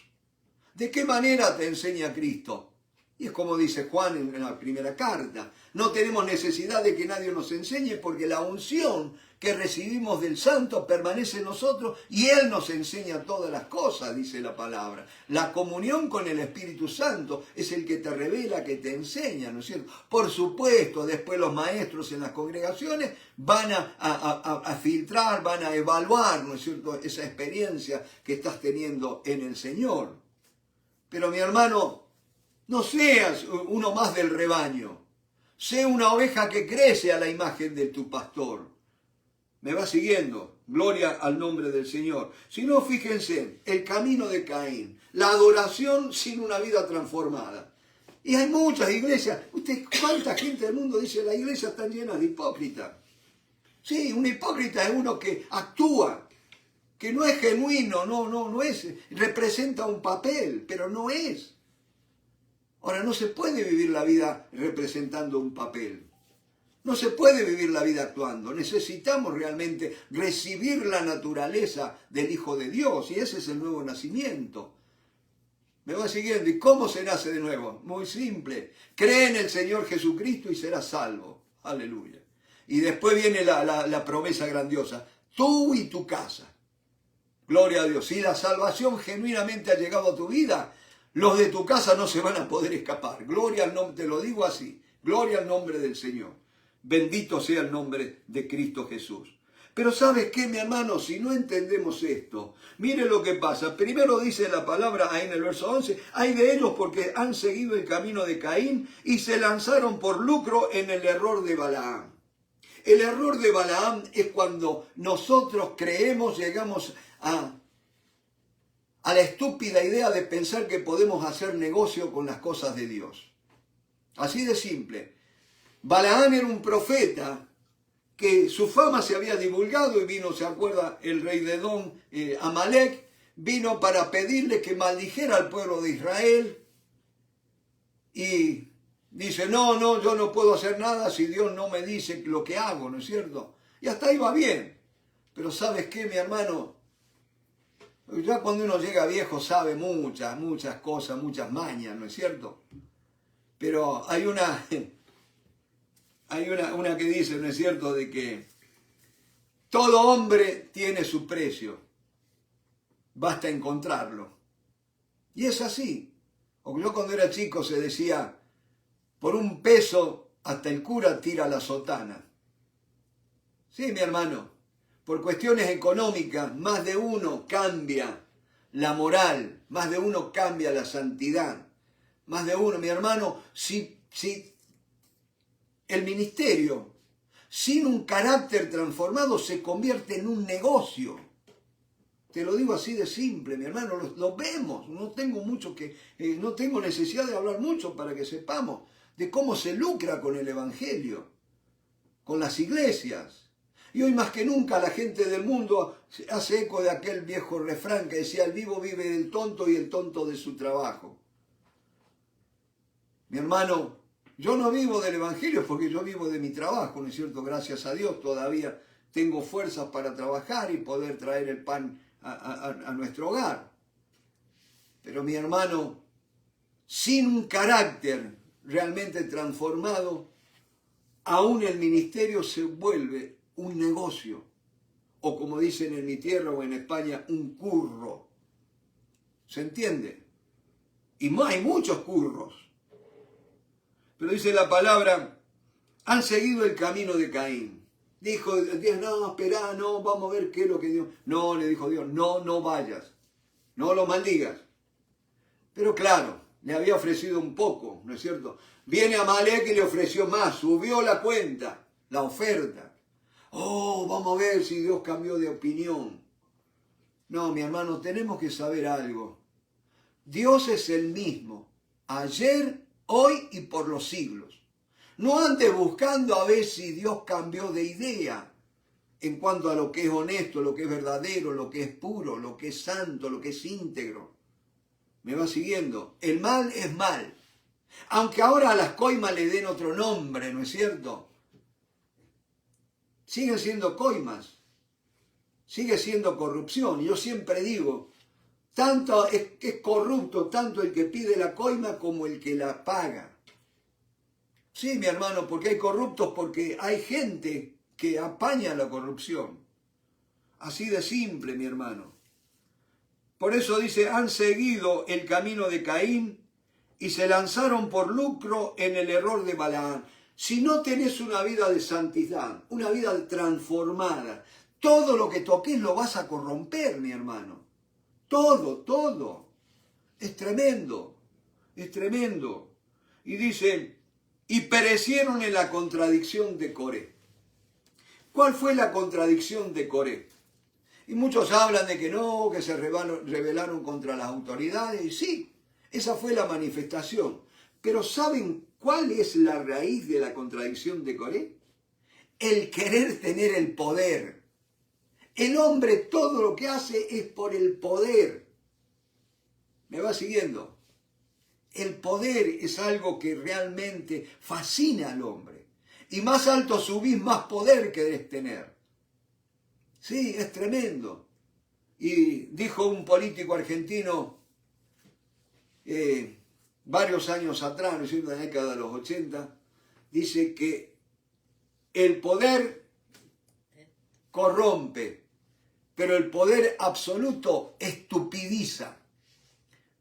¿De qué manera te enseña Cristo? Y es como dice Juan en la primera carta. No tenemos necesidad de que nadie nos enseñe porque la unción que recibimos del Santo permanece en nosotros y Él nos enseña todas las cosas, dice la palabra. La comunión con el Espíritu Santo es el que te revela, que te enseña, ¿no es cierto? Por supuesto, después los maestros en las congregaciones van a filtrar, van a evaluar, ¿no es cierto?, esa experiencia que estás teniendo en el Señor. Pero mi hermano, no seas uno más del rebaño. Sé una oveja que crece a la imagen de tu pastor. ¿Me va siguiendo? Gloria al nombre del Señor. Si no, fíjense, el camino de Caín. La adoración sin una vida transformada. Y hay muchas iglesias. ¿Cuánta gente del mundo dice la iglesia está llena de hipócritas? Sí, un hipócrita es uno que actúa, que no es genuino, no es, representa un papel, pero no es. Ahora, no se puede vivir la vida representando un papel. No se puede vivir la vida actuando. Necesitamos realmente recibir la naturaleza del Hijo de Dios. Y ese es el nuevo nacimiento. ¿Me va siguiendo? ¿Y cómo se nace de nuevo? Muy simple. Cree en el Señor Jesucristo y serás salvo. Aleluya. Y después viene la promesa grandiosa. Tú y tu casa. Gloria a Dios. Si la salvación genuinamente ha llegado a tu vida, los de tu casa no se van a poder escapar. Gloria al nombre, te lo digo así. Gloria al nombre del Señor. Bendito sea el nombre de Cristo Jesús. Pero ¿sabes qué, mi hermano? Si no entendemos esto, mire lo que pasa. Primero dice la palabra ahí en el verso 11, hay de ellos porque han seguido el camino de Caín y se lanzaron por lucro en el error de Balaam. El error de Balaam es cuando nosotros creemos, llegamos a la estúpida idea de pensar que podemos hacer negocio con las cosas de Dios. Así de simple. Balaam era un profeta que su fama se había divulgado y vino, ¿se acuerda? El rey de Edom, Amalek, vino para pedirle que maldijera al pueblo de Israel y dice, no, yo no puedo hacer nada si Dios no me dice lo que hago, ¿no es cierto? Y hasta ahí va bien. Pero ¿sabes qué, mi hermano? Ya cuando uno llega viejo sabe muchas cosas, muchas mañas, ¿no es cierto? Pero hay una que dice, ¿no es cierto?, de que todo hombre tiene su precio, basta encontrarlo. Y es así. O yo cuando era chico se decía, por un peso hasta el cura tira la sotana. Sí, mi hermano, por cuestiones económicas, más de uno cambia la moral, más de uno cambia la santidad, más de uno, mi hermano, si el ministerio, sin un carácter transformado, se convierte en un negocio. Te lo digo así de simple, mi hermano, lo vemos. No tengo necesidad de hablar mucho para que sepamos de cómo se lucra con el Evangelio, con las iglesias. Y hoy más que nunca la gente del mundo hace eco de aquel viejo refrán que decía, el vivo vive del tonto y el tonto de su trabajo. Mi hermano, yo no vivo del Evangelio porque yo vivo de mi trabajo, ¿no es cierto? Gracias a Dios todavía tengo fuerzas para trabajar y poder traer el pan a nuestro hogar. Pero mi hermano, sin un carácter realmente transformado, aún el ministerio se vuelve un negocio, o como dicen en mi tierra o en España, un curro. ¿Se entiende? Y hay muchos curros. Pero dice la palabra, han seguido el camino de Caín. Dijo Dios, no, espera, no, vamos a ver qué es lo que Dios... No, le dijo Dios, no vayas, no lo maldigas. Pero claro, le había ofrecido un poco, ¿no es cierto? Viene Amalek y le ofreció más, subió la cuenta, la oferta. Oh, vamos a ver si Dios cambió de opinión. No, mi hermano, tenemos que saber algo. Dios es el mismo, ayer, hoy y por los siglos. No andes buscando a ver si Dios cambió de idea en cuanto a lo que es honesto, lo que es verdadero, lo que es puro, lo que es santo, lo que es íntegro. ¿Me va siguiendo? El mal es mal. Aunque ahora a las coimas le den otro nombre, ¿no es cierto? Siguen siendo coimas. Sigue siendo corrupción. Y yo siempre digo, tanto es corrupto tanto el que pide la coima como el que la paga. Sí, mi hermano, porque hay corruptos, porque hay gente que apaña la corrupción. Así de simple, mi hermano. Por eso dice, han seguido el camino de Caín y se lanzaron por lucro en el error de Balaam. Si no tenés una vida de santidad, una vida transformada, todo lo que toques lo vas a corromper, mi hermano. Todo. Es tremendo, es tremendo. Y dice, y perecieron en la contradicción de Coré. ¿Cuál fue la contradicción de Coré? Y muchos hablan de que no, que se rebelaron contra las autoridades. Y sí, esa fue la manifestación. Pero ¿saben cuál es la raíz de la contradicción de Coré? El querer tener el poder. El hombre todo lo que hace es por el poder. ¿Me va siguiendo? El poder es algo que realmente fascina al hombre. Y más alto subís, más poder querés tener. Sí, es tremendo. Y dijo un político argentino varios años atrás, ¿no es cierto?, en la década de los 80, dice que el poder corrompe, pero el poder absoluto estupidiza.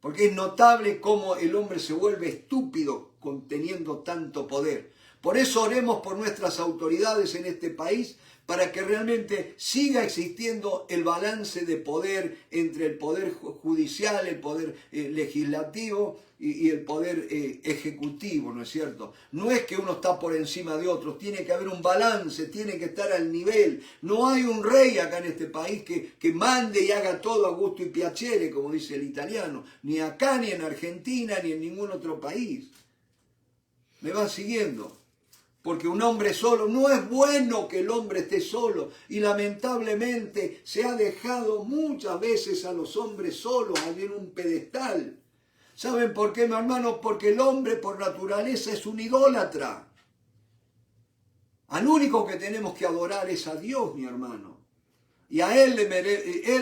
Porque es notable cómo el hombre se vuelve estúpido teniendo tanto poder. Por eso oremos por nuestras autoridades en este país, para que realmente siga existiendo el balance de poder entre el poder judicial, el poder legislativo y el poder ejecutivo, ¿no es cierto? No es que uno está por encima de otros, tiene que haber un balance, tiene que estar al nivel. No hay un rey acá en este país que mande y haga todo a gusto y piacere, como dice el italiano, ni acá, ni en Argentina, ni en ningún otro país. ¿Me van siguiendo? Porque un hombre solo, no es bueno que el hombre esté solo. Y lamentablemente se ha dejado muchas veces a los hombres solos, allí en un pedestal. ¿Saben por qué, mi hermano? Porque el hombre por naturaleza es un idólatra. Al único que tenemos que adorar es a Dios, mi hermano. Y a Él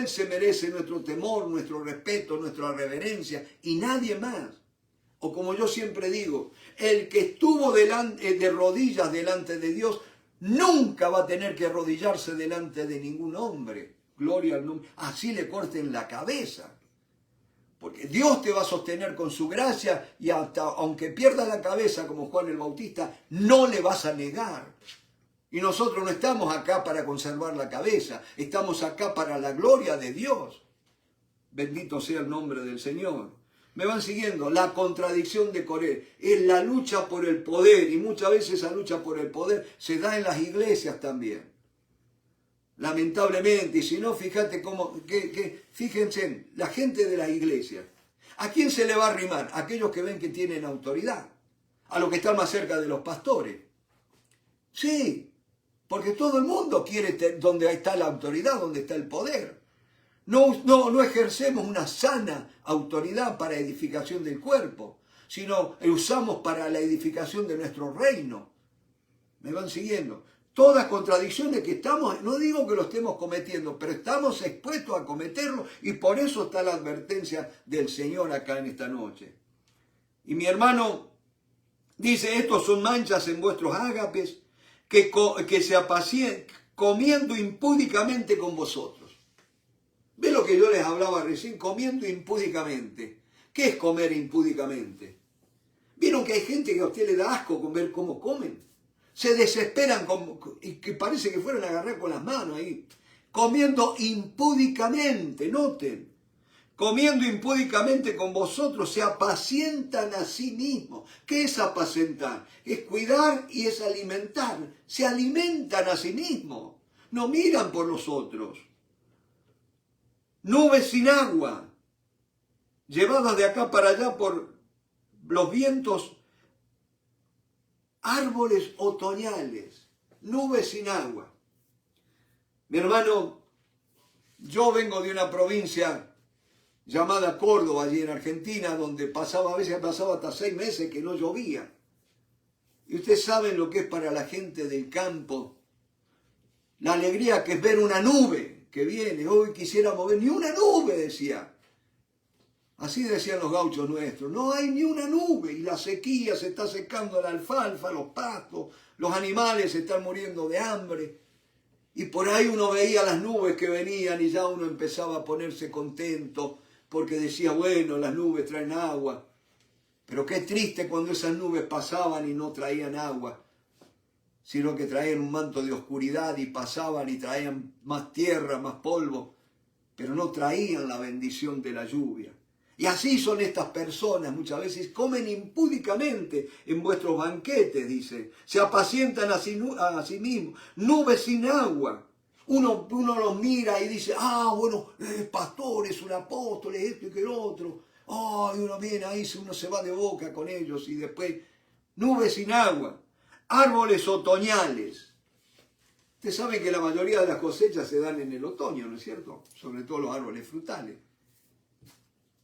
se merece nuestro temor, nuestro respeto, nuestra reverencia, y nadie más. O como yo siempre digo, el que estuvo de rodillas delante de Dios nunca va a tener que arrodillarse delante de ningún hombre. Gloria al nombre. Así le corten la cabeza. Porque Dios te va a sostener con su gracia y hasta aunque pierda la cabeza como Juan el Bautista, no le vas a negar. Y nosotros no estamos acá para conservar la cabeza, estamos acá para la gloria de Dios. Bendito sea el nombre del Señor. ¿Me van siguiendo? La contradicción de Coré es la lucha por el poder, y muchas veces esa lucha por el poder se da en las iglesias también. Lamentablemente, y si no, fíjate cómo, fíjense, la gente de las iglesias, ¿a quién se le va a arrimar? A aquellos que ven que tienen autoridad, a los que están más cerca de los pastores. Sí, porque todo el mundo quiere donde está la autoridad, donde está el poder. No ejercemos una sana autoridad para edificación del cuerpo, sino usamos para la edificación de nuestro reino. ¿Me van siguiendo? Todas contradicciones que estamos, no digo que lo estemos cometiendo, pero estamos expuestos a cometerlo, y por eso está la advertencia del Señor acá en esta noche. Y mi hermano dice, estos son manchas en vuestros ágapes, que se apacien comiendo impúdicamente con vosotros. ¿Ve lo que yo les hablaba recién? Comiendo impúdicamente. ¿Qué es comer impúdicamente? ¿Vieron que hay gente que a usted le da asco con ver cómo comen? Se desesperan y que parece que fueran a agarrar con las manos ahí. Comiendo impúdicamente, noten. Comiendo impúdicamente con vosotros, se apacientan a sí mismos. ¿Qué es apacentar? Es cuidar y es alimentar. Se alimentan a sí mismos. No miran por los otros. Nubes sin agua, llevadas de acá para allá por los vientos. Árboles otoñales, nubes sin agua. Mi hermano, yo vengo de una provincia llamada Córdoba, allí en Argentina, donde a veces pasaba hasta 6 meses que no llovía. Y ustedes saben lo que es para la gente del campo, la alegría que es ver una nube que viene. Hoy quisiéramos ver ni una nube, decía. Así decían los gauchos nuestros, no hay ni una nube y la sequía, se está secando la alfalfa, los pastos, los animales se están muriendo de hambre. Y por ahí uno veía las nubes que venían y ya uno empezaba a ponerse contento porque decía, bueno, las nubes traen agua. Pero qué triste cuando esas nubes pasaban y no traían agua, sino que traían un manto de oscuridad y pasaban y traían más tierra, más polvo, pero no traían la bendición de la lluvia. Y así son estas personas, muchas veces comen impúdicamente en vuestros banquetes, dice. Se apacientan a sí mismos, nubes sin agua. Uno los mira y dice, bueno, pastores, un apóstol, esto y que lo otro. Y uno viene ahí, uno se va de boca con ellos y después, nubes sin agua. Árboles otoñales. Ustedes saben que la mayoría de las cosechas se dan en el otoño, ¿no es cierto? Sobre todo los árboles frutales.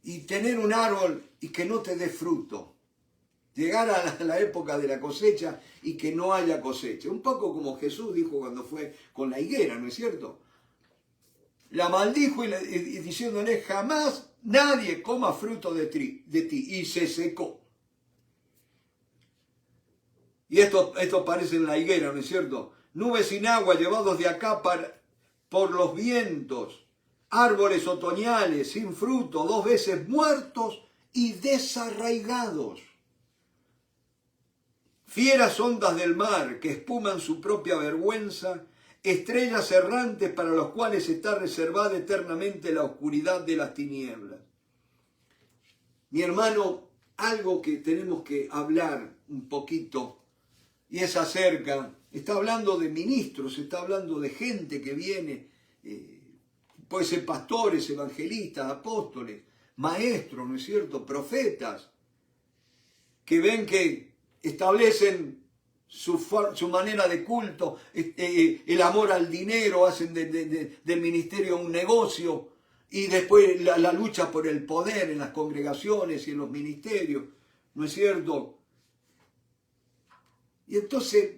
Y tener un árbol y que no te dé fruto. Llegar a la época de la cosecha y que no haya cosecha. Un poco como Jesús dijo cuando fue con la higuera, ¿no es cierto? La maldijo y diciéndole, jamás nadie coma fruto de ti. Y se secó. Y esto parece en la higuera, ¿no es cierto? Nubes sin agua llevados de acá por los vientos. Árboles otoñales sin fruto, 2 veces muertos y desarraigados. Fieras ondas del mar que espuman su propia vergüenza, estrellas errantes para los cuales está reservada eternamente la oscuridad de las tinieblas. Mi hermano, algo que tenemos que hablar un poquito, y es está hablando de ministros, está hablando de gente que viene, puede ser pastores, evangelistas, apóstoles, maestros, ¿no es cierto?, profetas, que ven que establecen su manera de culto, el amor al dinero, hacen del ministerio un negocio, y después la lucha por el poder en las congregaciones y en los ministerios, ¿no es cierto? Y entonces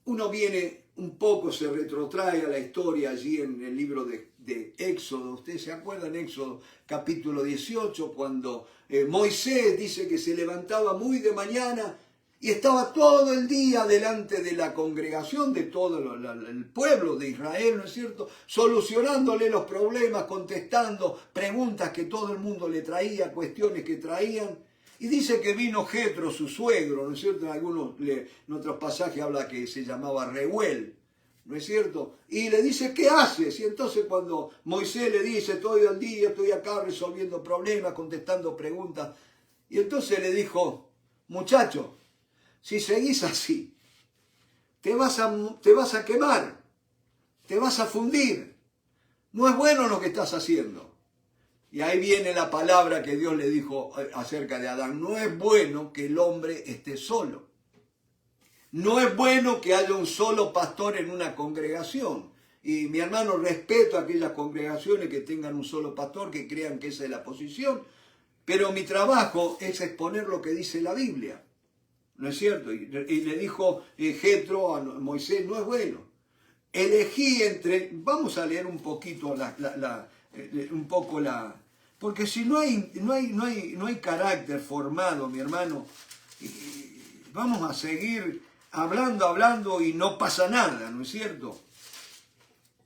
uno viene un poco, se retrotrae a la historia allí en el libro de Éxodo. Ustedes se acuerdan, Éxodo capítulo 18, cuando Moisés dice que se levantaba muy de mañana y estaba todo el día delante de la congregación, de todo el pueblo de Israel, ¿no es cierto?, solucionándole los problemas, contestando preguntas que todo el mundo le traía, cuestiones que traían. Y dice que vino Jetro, su suegro, ¿no es cierto? En otros pasajes habla que se llamaba Reuel, ¿no es cierto? Y le dice, ¿qué haces? Y entonces cuando Moisés le dice, todo el día estoy acá resolviendo problemas, contestando preguntas. Y entonces le dijo, muchacho, si seguís así, te vas a quemar, te vas a fundir. No es bueno lo que estás haciendo. Y ahí viene la palabra que Dios le dijo acerca de Adán. No es bueno que el hombre esté solo. No es bueno que haya un solo pastor en una congregación. Y mi hermano, respeto a aquellas congregaciones que tengan un solo pastor, que crean que esa es la posición. Pero mi trabajo es exponer lo que dice la Biblia. ¿No es cierto? Y le dijo Jetro a Moisés, no es bueno. Elegí vamos a leer un poquito Porque si no hay carácter formado, mi hermano, vamos a seguir hablando y no pasa nada, ¿no es cierto?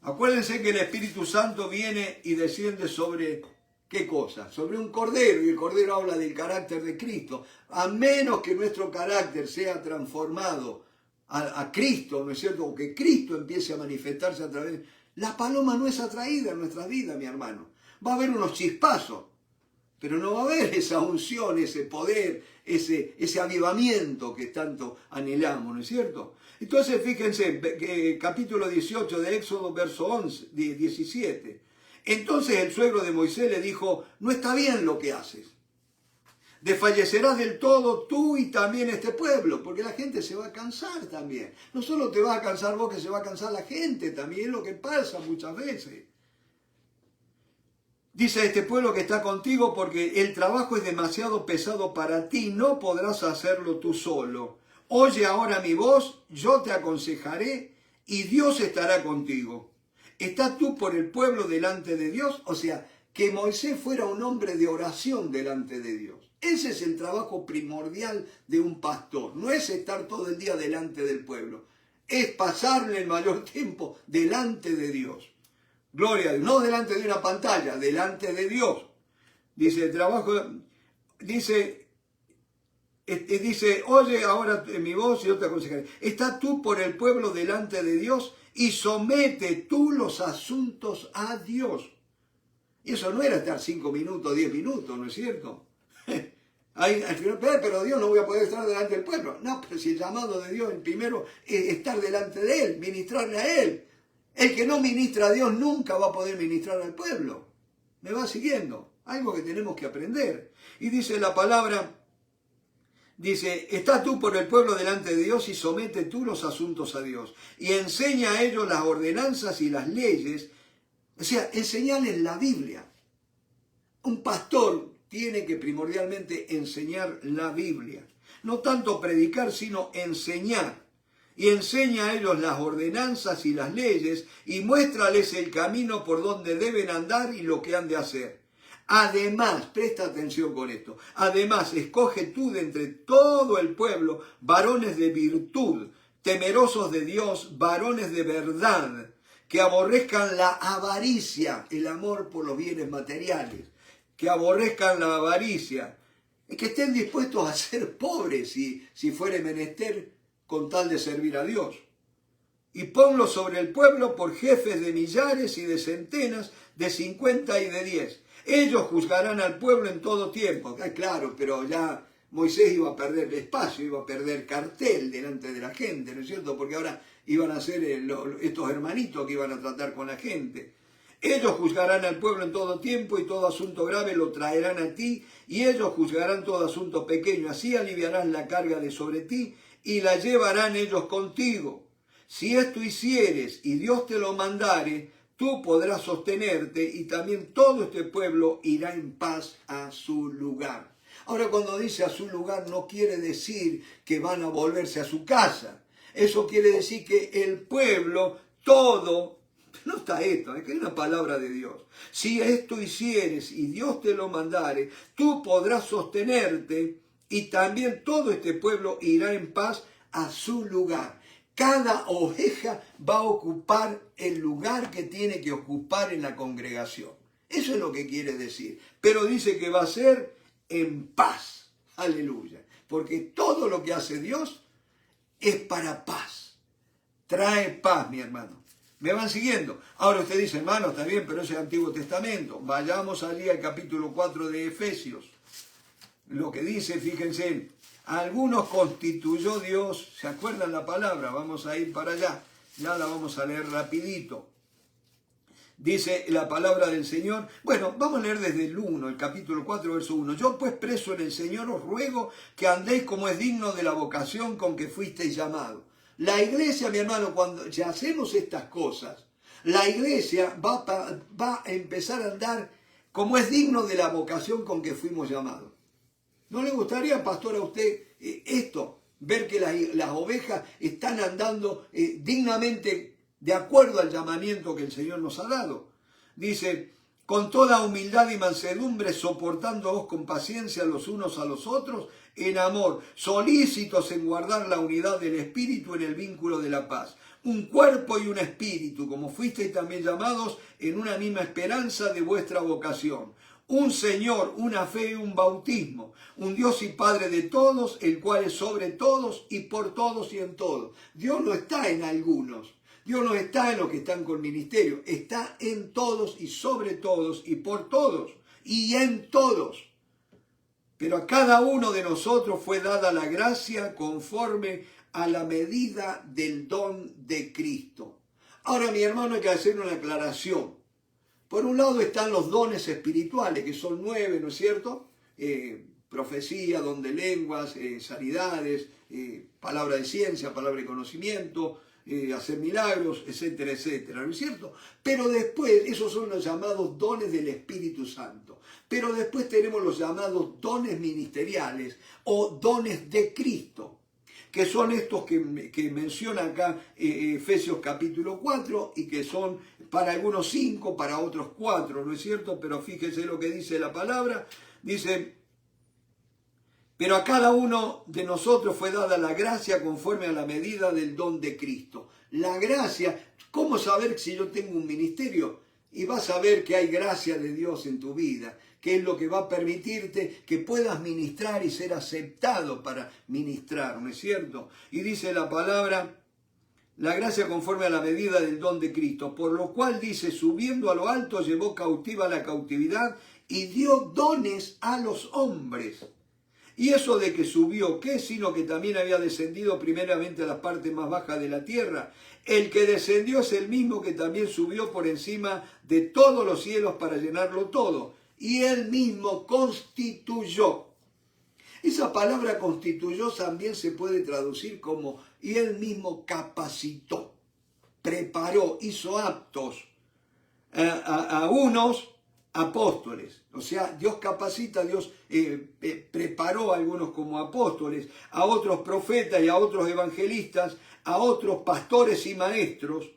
Acuérdense que el Espíritu Santo viene y desciende sobre, ¿qué cosa? Sobre un cordero, y el cordero habla del carácter de Cristo. A menos que nuestro carácter sea transformado a Cristo, ¿no es cierto? O que Cristo empiece a manifestarse a través. La paloma no es atraída en nuestra vida, mi hermano. Va a haber unos chispazos, pero no va a haber esa unción, ese poder, ese avivamiento que tanto anhelamos, ¿no es cierto? Entonces, fíjense, capítulo 18 de Éxodo, verso 17. Entonces el suegro de Moisés le dijo, no está bien lo que haces. Desfallecerás del todo tú y también este pueblo, porque la gente se va a cansar también. No solo te vas a cansar vos, que se va a cansar la gente también, es lo que pasa muchas veces. Dice este pueblo que está contigo porque el trabajo es demasiado pesado para ti, no podrás hacerlo tú solo. Oye ahora mi voz, yo te aconsejaré y Dios estará contigo. ¿Estás tú por el pueblo delante de Dios? O sea, que Moisés fuera un hombre de oración delante de Dios. Ese es el trabajo primordial de un pastor. No es estar todo el día delante del pueblo. Es pasarle el mayor tiempo delante de Dios. Gloria a Dios. No delante de una pantalla, delante de Dios. Dice, el trabajo, dice, oye ahora mi voz y yo te aconsejaré. Está tú por el pueblo delante de Dios y somete tú los asuntos a Dios. Y eso no era estar 5 minutos, 10 minutos, ¿no es cierto? Al final, pero Dios no voy a poder estar delante del pueblo. No, pero si el llamado de Dios, el primero, es estar delante de Él, ministrarle a Él. El que no ministra a Dios nunca va a poder ministrar al pueblo. ¿Me va siguiendo? Algo que tenemos que aprender. Y dice la palabra, dice, estás tú por el pueblo delante de Dios y somete tú los asuntos a Dios. Y enseña a ellos las ordenanzas y las leyes. O sea, enseñarles la Biblia. Un pastor tiene que primordialmente enseñar la Biblia. No tanto predicar, sino enseñar. Y enseña a ellos las ordenanzas y las leyes y muéstrales el camino por donde deben andar y lo que han de hacer. Además, presta atención con esto, además escoge tú de entre todo el pueblo varones de virtud, temerosos de Dios, varones de verdad, que aborrezcan la avaricia, el amor por los bienes materiales, que aborrezcan la avaricia, y que estén dispuestos a ser pobres si fuere menester con tal de servir a Dios. Y ponlos sobre el pueblo por jefes de millares y de centenas, de 50 y de 10. Ellos juzgarán al pueblo en todo tiempo. Claro, pero ya Moisés iba a perder espacio, iba a perder cartel delante de la gente, ¿no es cierto? Porque ahora iban a ser estos hermanitos que iban a tratar con la gente. Ellos juzgarán al pueblo en todo tiempo y todo asunto grave lo traerán a ti, y ellos juzgarán todo asunto pequeño. Así aliviarán la carga de sobre ti y la llevarán ellos contigo. Si esto hicieres y Dios te lo mandare, tú podrás sostenerte y también todo este pueblo irá en paz a su lugar. Ahora, cuando dice a su lugar, no quiere decir que van a volverse a su casa. Eso quiere decir que el pueblo, todo, no está esto, es que hay una palabra de Dios. Si esto hicieres y Dios te lo mandare, tú podrás sostenerte y también todo este pueblo irá en paz a su lugar. Cada oveja va a ocupar el lugar que tiene que ocupar en la congregación. Eso es lo que quiere decir. Pero dice que va a ser en paz. Aleluya. Porque todo lo que hace Dios es para paz. Trae paz, mi hermano. ¿Me van siguiendo? Ahora usted dice, hermano, está bien, pero ese es el Antiguo Testamento. Vayamos allí al capítulo 4 de Efesios. Lo que dice, fíjense, algunos constituyó Dios, ¿se acuerdan la palabra? Vamos a ir para allá, ya la vamos a leer rapidito. Dice la palabra del Señor, bueno, vamos a leer desde el 1, el capítulo 4, verso 1. Yo pues preso en el Señor os ruego que andéis como es digno de la vocación con que fuisteis llamados. La iglesia, mi hermano, cuando ya hacemos estas cosas, la iglesia va a empezar a andar como es digno de la vocación con que fuimos llamados. ¿No le gustaría, pastor, a usted esto? Ver que las ovejas están andando dignamente de acuerdo al llamamiento que el Señor nos ha dado. Dice, con toda humildad y mansedumbre, soportándoos con paciencia los unos a los otros, en amor, solícitos en guardar la unidad del Espíritu en el vínculo de la paz. Un cuerpo y un espíritu, como fuisteis también llamados en una misma esperanza de vuestra vocación. Un Señor, una fe y un bautismo, un Dios y Padre de todos, el cual es sobre todos y por todos y en todos. Dios no está en algunos, Dios no está en los que están con ministerio, está en todos y sobre todos y por todos y en todos. Pero a cada uno de nosotros fue dada la gracia conforme a la medida del don de Cristo. Ahora, mi hermano, hay que hacer una aclaración. Por un lado están los dones espirituales, que son 9, ¿no es cierto? Profecía, don de lenguas, sanidades, palabra de ciencia, palabra de conocimiento, hacer milagros, etcétera, etcétera, ¿no es cierto? Pero después, esos son los llamados dones del Espíritu Santo. Pero después tenemos los llamados dones ministeriales o dones de Cristo, que son estos que menciona acá Efesios capítulo 4 y que son para algunos 5, para otros 4, ¿no es cierto? Pero fíjese lo que dice la palabra, dice: pero a cada uno de nosotros fue dada la gracia conforme a la medida del don de Cristo. La gracia, ¿cómo saber si yo tengo un ministerio? Y vas a ver que hay gracia de Dios en tu vida, que es lo que va a permitirte que puedas ministrar y ser aceptado para ministrar, ¿no es cierto? Y dice la palabra: la gracia conforme a la medida del don de Cristo, por lo cual dice, subiendo a lo alto llevó cautiva la cautividad y dio dones a los hombres. Y eso de que subió, ¿qué? Sino que también había descendido primeramente a la parte más baja de la tierra. El que descendió es el mismo que también subió por encima de todos los cielos para llenarlo todo. Y él mismo constituyó. Esa palabra constituyó también se puede traducir como y él mismo capacitó, preparó, hizo aptos a unos apóstoles. O sea, Dios capacita, Dios preparó a algunos como apóstoles, a otros profetas y a otros evangelistas, a otros pastores y maestros,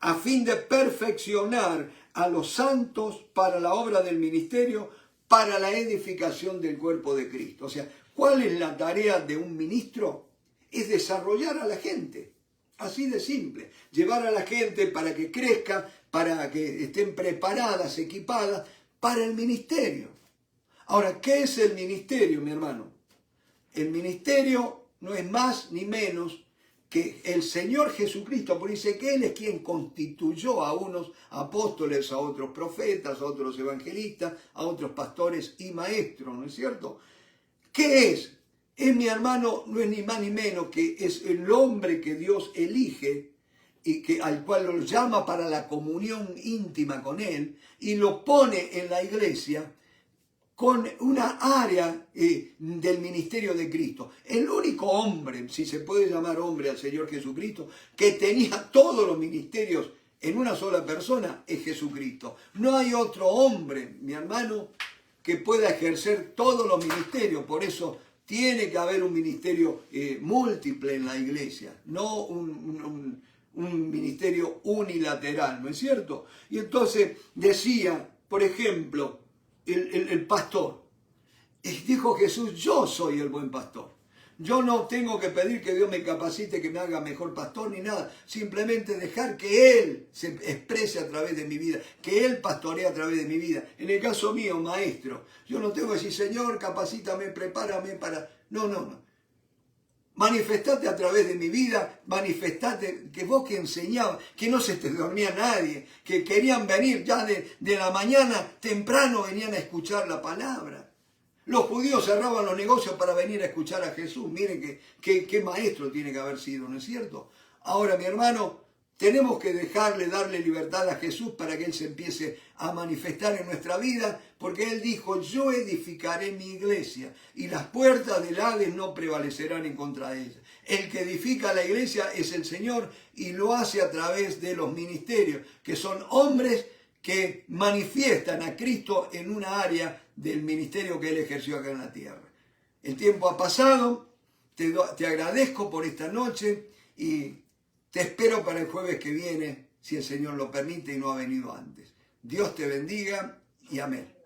a fin de perfeccionar a los santos para la obra del ministerio, para la edificación del cuerpo de Cristo. O sea, ¿cuál es la tarea de un ministro? Es desarrollar a la gente. Así de simple. Llevar a la gente para que crezca, para que estén preparadas, equipadas para el ministerio. Ahora, ¿qué es el ministerio, mi hermano? El ministerio no es más ni menos que el Señor Jesucristo, porque dice que Él es quien constituyó a unos apóstoles, a otros profetas, a otros evangelistas, a otros pastores y maestros, ¿no es cierto? ¿Qué es? Es, mi hermano, no es ni más ni menos que es el hombre que Dios elige y al cual lo llama para la comunión íntima con Él y lo pone en la iglesia con una área del ministerio de Cristo. El único hombre, si se puede llamar hombre al Señor Jesucristo, que tenía todos los ministerios en una sola persona, es Jesucristo. No hay otro hombre, mi hermano, que pueda ejercer todos los ministerios. Por eso tiene que haber un ministerio múltiple en la iglesia, no un ministerio unilateral, ¿no es cierto? Y entonces decía, por ejemplo, el pastor. Dijo Jesús, yo soy el buen pastor. Yo no tengo que pedir que Dios me capacite, que me haga mejor pastor ni nada. Simplemente dejar que Él se exprese a través de mi vida, que Él pastoree a través de mi vida. En el caso mío, maestro. Yo no tengo que decir, Señor, capacítame, prepárame para... No. Manifestate a través de mi vida, manifestate, que vos que enseñabas, que no se te dormía nadie, que querían venir ya de la mañana temprano, venían a escuchar la palabra. Los judíos cerraban los negocios para venir a escuchar a Jesús. Miren qué maestro tiene que haber sido, ¿no es cierto? Ahora, mi hermano, tenemos que darle libertad a Jesús para que Él se empiece a manifestar en nuestra vida, porque Él dijo, yo edificaré mi iglesia y las puertas del Hades no prevalecerán en contra de ella. El que edifica la iglesia es el Señor y lo hace a través de los ministerios, que son hombres que manifiestan a Cristo en una área del ministerio que Él ejerció acá en la tierra. El tiempo ha pasado, te agradezco por esta noche y te espero para el jueves que viene, si el Señor lo permite y no ha venido antes. Dios te bendiga y amén.